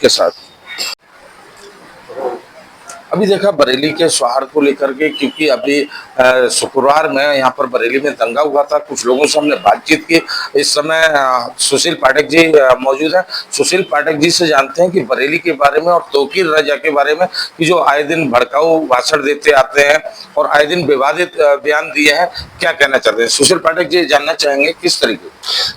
के साथ। अभी देखा बरेली के सौहार्द को लेकर के, क्योंकि अभी शुक्रवार में यहाँ पर बरेली में दंगा हुआ था, कुछ लोगों से हमने बातचीत की। इस समय सुशील पाठक जी मौजूद हैं। सुशील पाठक जी से जानते हैं कि बरेली के बारे में और तौकीर रजा के बारे में, कि जो आए दिन भड़काऊ भाषण देते आते हैं और आए दिन विवादित बयान दिए हैं, क्या कहना चाहते हैं। सुशील पाठक जी जानना चाहेंगे किस तरीके।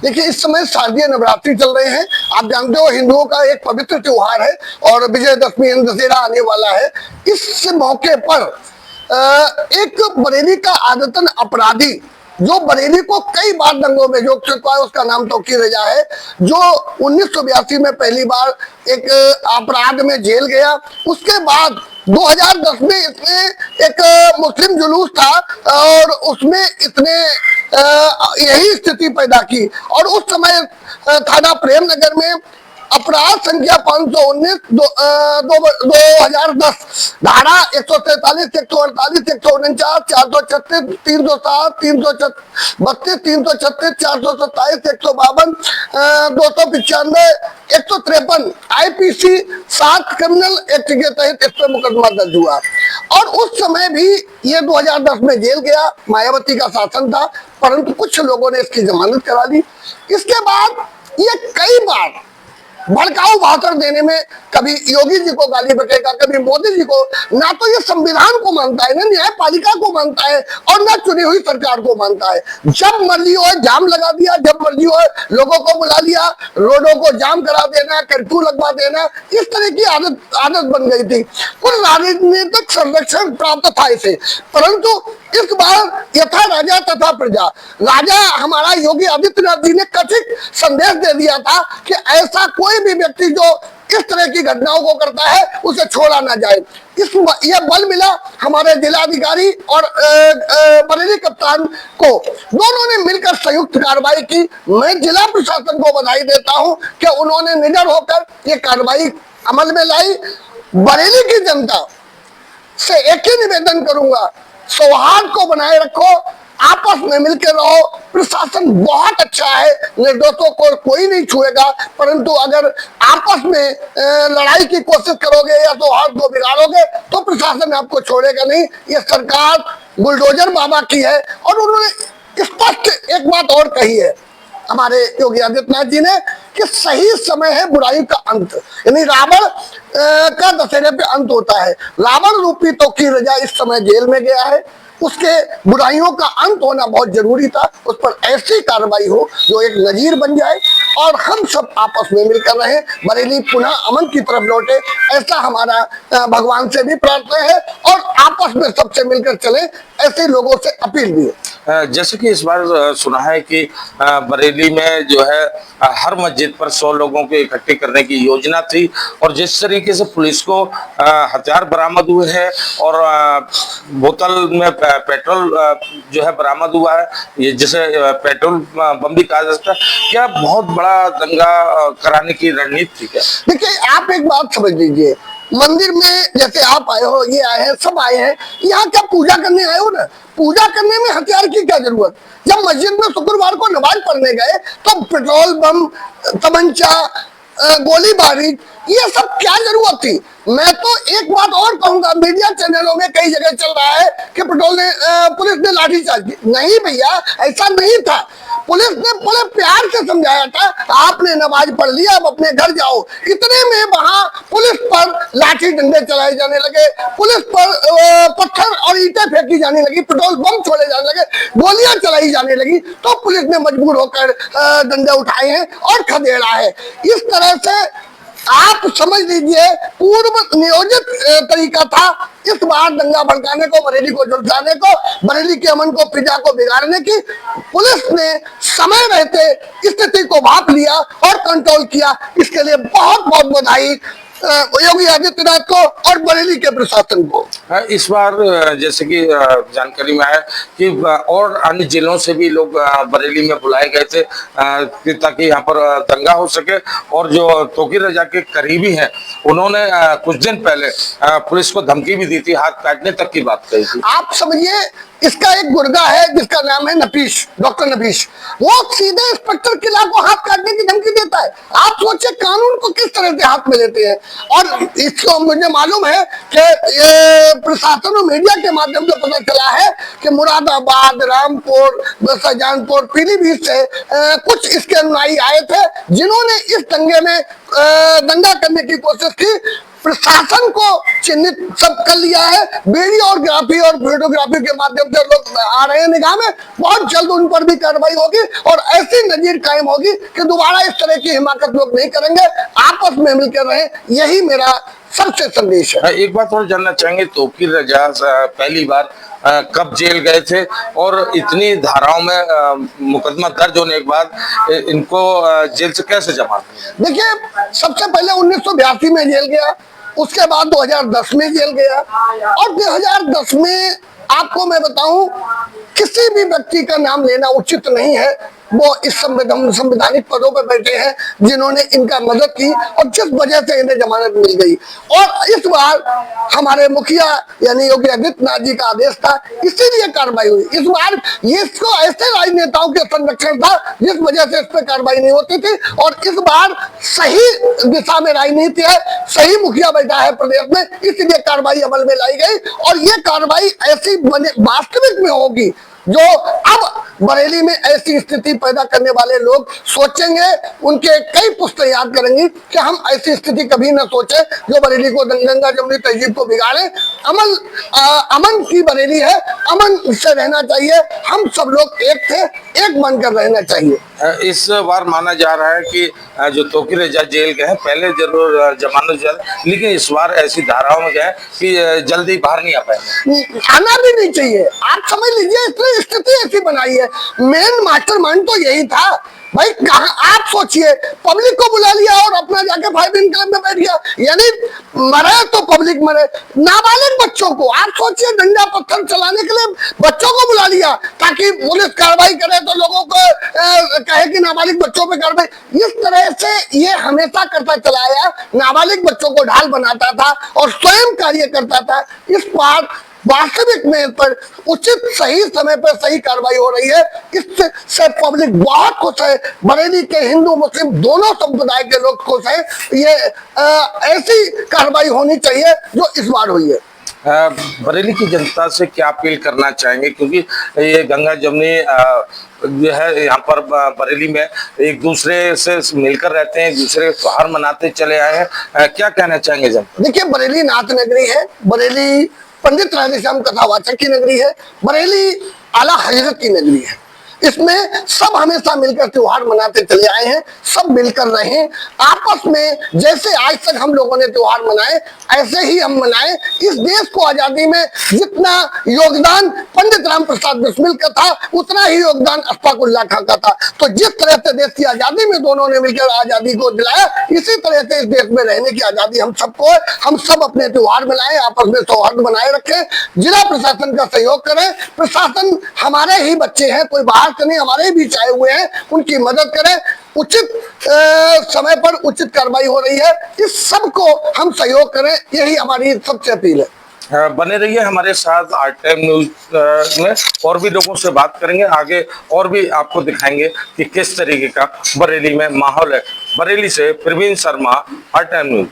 देखिए, इस समय शारदीय नवरात्रि चल रहे हैं। आप जानते हो हिंदुओं का एक पवित्र त्योहार है और विजयदशमी यानी दशहरा आने वाला है। इस मौके पर एक बरेली का आदतन अपराधी, जो बरेली को कई बार दंगों में झोंक चुका है, उसका नाम तौकीर रजा है, जो 1982 में पहली बार एक अपराध में जेल गया। उसके बाद 2010 में इसने एक मुस्लिम जुलूस था और उसमें इसने यही स्थिति पैदा की और उस समय थाना प्रेमनगर में अपराध संख्या 519 2010 धारा 143 148 149 436 307 332 336 427 152 295 153 IPC 7 क्रिमिनल एक्ट के तहत इस पर मुकदमा दर्ज हुआ और उस समय भी ये 2010 में जेल गया। मायावती का शासन था, परंतु कुछ लोगों ने इसकी जमानत करा दी। इसके बाद ये कई बार भड़काऊ भाषण देने में कभी योगी जी को गाली बकेगा, कभी मोदी जी को। ना तो ये संविधान को मानता है, ना न्यायपालिका को मानता है और ना चुनी हुई सरकार को मानता है। जब मर्जी हो जाम लगा दिया, जब मर्जी हो लोगों को बुला लिया, रोडों को जाम करा देना, कर्फ्यू लगवा देना, इस तरह की आदत बन गई थी। कुछ राजनीतिक संरक्षण प्राप्त था इसे, परंतु इस बार यथा राजा तथा प्रजा। राजा हमारा योगी आदित्यनाथ जी ने कथित संदेश दे दिया था कि ऐसा कोई भी व्यक्ति जो इस तरह की घटनाओं को करता है उसे छोड़ा ना जाए। यह बल मिला हमारे जिलाधिकारी और बरेली कप्तान को, दोनों ने मिलकर संयुक्त कार्रवाई की। मैं जिला प्रशासन को बधाई देता हूं कि उन्होंने निडर होकर ये कार्रवाई अमल में लाई। बरेली की जनता से एक ही निवेदन करूंगा, सौहार्द को बनाए रखो, आपस में मिलकर रहो। प्रशासन बहुत अच्छा है, निर्दोषों को कोई नहीं छुएगा, परंतु अगर आपस में लड़ाई की कोशिश करोगे या सौहार्द को बिगाड़ोगे तो प्रशासन आपको छोड़ेगा नहीं। ये सरकार बुलडोजर बाबा की है और उन्होंने स्पष्ट एक बात और कही है हमारे योगी आदित्यनाथ जी ने कि सही समय है बुराई का अंत, यानी रावण का दशहरे पे अंत होता है। रावण रूपी तौकीर रजा इस समय जेल में गया है, उसके बुराइयों का अंत होना बहुत जरूरी था। उस पर ऐसी कार्रवाई हो जो एक नजीर बन जाए और हम सब आपस में मिलकर रहे, बरेली पुनः अमन की तरफ लौटे, ऐसा हमारा भगवान से भी प्रार्थना है और आपस में सबसे मिलकर चले, ऐसे लोगों से अपील भी है। जैसे कि इस बार सुना है कि बरेली में जो है हर मस्जिद पर 100 लोगों को इकट्ठे करने की योजना थी और जिस तरीके से पुलिस को हथियार बरामद हुए हैं और बोतल में पेट्रोल जो है बरामद हुआ है, ये जिसे पेट्रोल बम भी कहा जाता है, क्या बहुत बड़ा दंगा कराने की रणनीति थी क्या? देखिए, आप एक बात समझ लीजिए, मंदिर में जैसे आप आए हो, ये आए हैं, सब आए हैं, यहाँ क्या पूजा करने आए हो ना? पूजा करने में हथियार की क्या जरूरत? जब मस्जिद में शुक्रवार को नमाज पढ़ने गए तो पेट्रोल बम, तमंचा, गोली बारूद, ये सब क्या जरूरत थी? मैं तो एक बात और कहूंगा, मीडिया चैनलों में कई जगह चल रहा है कि पुलिस ने लाठीचार्ज की। नहीं भैया, ऐसा नहीं था। पुलिस ने बड़े प्यार से समझाया था, आपने नमाज पढ़ लिया, अब अपने घर जाओ। इतने में वहां पुलिस पर लाठी डंडे चलाए जाने लगे, पुलिस पर पत्थर और ईंटें फेंकी जाने लगी, पेट्रोल बम छोड़े जाने लगे, गोलियां चलाई जाने लगी, तो पुलिस ने मजबूर होकर डंडे उठाए हैं और खदेड़ा है। इस तरह से आप समझ लीजिए पूर्व नियोजित तरीका था इस बार दंगा भड़काने को, बरेली को झुलसाने को, बरेली के अमन को, प्रजा को बिगाड़ने की। पुलिस ने समय रहते स्थिति को भांप लिया और कंट्रोल किया। इसके लिए बहुत बहुत बधाई योगी आदित्यनाथ को और बरेली के प्रशासन को। इस बार जैसे कि जानकारी में आया कि और अन्य जिलों से भी लोग बरेली में बुलाए गए थे ताकि यहाँ पर दंगा हो सके, और जो तौकीर रजा के करीबी हैं उन्होंने कुछ दिन पहले पुलिस को धमकी भी दी थी, हाथ काटने तक की बात कही थी। आप समझिए, इसका एक गुर्गा है जिसका नाम है नफीस, डॉक्टर नफीस, वो सीधे इंस्पेक्टर किला को हाथ काटने की धमकी देता है। आप सोचिए कानून को किस तरह से हाथ में लेते हैं। और इसको मुझे मालूम है कि प्रशासन और मीडिया के माध्यम से पता चला है कि मुरादाबाद, रामपुर, शाहजहांपुर, पीलीभीत से कुछ इसके अनुयायी आए थे जिन्होंने इस दंगे में दंगा करने की कोशिश की। प्रशासन को चिन्हित सब कर लिया है, वीडियोग्राफी और फोटोग्राफी के माध्यम से लोग आ रहे हैं निगाह में। बहुत जल्द उन पर भी कार्रवाई होगी और ऐसी नजीर कायम होगी कि दोबारा इस तरह की हिमाकत लोग नहीं करेंगे, आपस में मिलकर रहे। यही मेरा सबसे संदेश है। एक बात और जानना चाहेंगे, तौकीर रजा पहली बार कब जेल गए थे और इतनी धाराओं में मुकदमा दर्ज होने के बाद इनको जेल से कैसे जमा? देखिए, सबसे पहले 1982 में जेल गया, उसके बाद 2010 में जेल गया, और 2010 में आपको मैं बताऊं, किसी भी व्यक्ति का नाम लेना उचित नहीं है। वो इस संवैधानिक पदों पर बैठे हैं जिन्होंने इनका मदद की और जिस वजह से इन्हें जमानत मिल गई। और इस बार हमारे मुखिया यानी योगी आदित्यनाथ जी का आदेश था, इसीलिए कार्रवाई हुई। इस बार ये इसको ऐसे राजनेताओं के संरक्षण था जिस वजह से इस पर कार्रवाई नहीं होती थी, और इस बार सही दिशा में राजनीति है, सही मुखिया बैठा है प्रदेश में, इसलिए कार्रवाई अमल में लाई गई। और ये कार्रवाई ऐसी वास्तविक में होगी जो अब बरेली में ऐसी स्थिति पैदा करने वाले लोग सोचेंगे, उनके कई पुस्तकें याद करेंगी कि हम ऐसी स्थिति कभी न सोचे जो बरेली को, गंगा जमुनी तहजीब को बिगाड़े। अमन की बरेली है, अमन से रहना चाहिए। हम सब लोग एक थे, एक बनकर रहना चाहिए। इस बार माना जा रहा है कि जो तौकीर रजा जेल गए हैं, पहले जरूर जमानत जाए, लेकिन इस बार ऐसी धाराओं में गए कि जल्दी बाहर नहीं आ पाएंगे। आना भी नहीं चाहिए। आप समझ लीजिए, इसलिए स्थिति ऐसी बनाई है। मेन मास्टरमाइंड तो यही था भाई। कहा आप सोचिए, पब्लिक को बुला लिया और अपना जाके 5 इनकम में बैठ गया, यानी मरे तो पब्लिक मरे। नाबालिग बच्चों को आप सोचिए, डंडा पत्थर चलाने के लिए बच्चों को बुला लिया ताकि पुलिस कार्रवाई करे तो लोगों को कहे कि नाबालिग बच्चों पे कार्रवाई। इस तरह से ये हमेशा करता चला आया, नाबालिग बच्चों को ढाल बनाता था और स्वयं कार्य करता था। इस बार वास्तविक में पर उचित सही समय पर सही कार्रवाई हो रही है, इससे पब्लिक बहुत खुश है। बरेली के हिंदू मुस्लिम दोनों संप्रदाय के लोग खुश हैं। ये ऐसी कार्रवाई होनी चाहिए जो इस बार हुई है। बरेली की जनता से क्या अपील करना चाहेंगे, क्योंकि ये गंगा जमुनी जो है यहाँ पर बरेली में एक दूसरे से मिलकर रहते हैं, एक दूसरे के त्योहार मनाते चले आए हैं, क्या कहना चाहेंगे जनता? देखिए, बरेली नाथ नगरी है, बरेली पंडित राधेश्याम कथावाचक की नगरी है, बरेली आला हजरत की नगरी है। इसमें सब हमेशा मिलकर त्योहार मनाते चले आए हैं, सब मिलकर रहे आपस में। जैसे आज तक हम लोगों ने त्योहार मनाए, ऐसे ही हम मनाए। इस देश को आजादी में जितना योगदान पंडित राम प्रसाद बिस्मिल का था, उतना ही योगदान अशफाक उल्लाह खां का था। तो जिस तरह से देश की आजादी में दोनों ने मिलकर आजादी को दिलाया, इसी तरह से इस देश में रहने की आजादी हम सबको है। हम सब अपने त्योहार मनाएं, आपस में सौहार्द बनाए रखें, जिला प्रशासन का सहयोग करें। प्रशासन हमारे ही बच्चे हैं, कोई बाहर से नहीं, हमारे बीच आए हुए हैं, उनकी मदद करें। उचित समय पर उचित कार्रवाई हो रही है, इस सब को हम सहयोग करें, यही हमारी सबसे अपील है। बने रहिए हमारे साथ आर टाइम न्यूज में, और भी लोगों से बात करेंगे आगे, और भी आपको दिखाएंगे कि किस तरीके का बरेली में माहौल है। बरेली से Praveen Sharma, R Time news.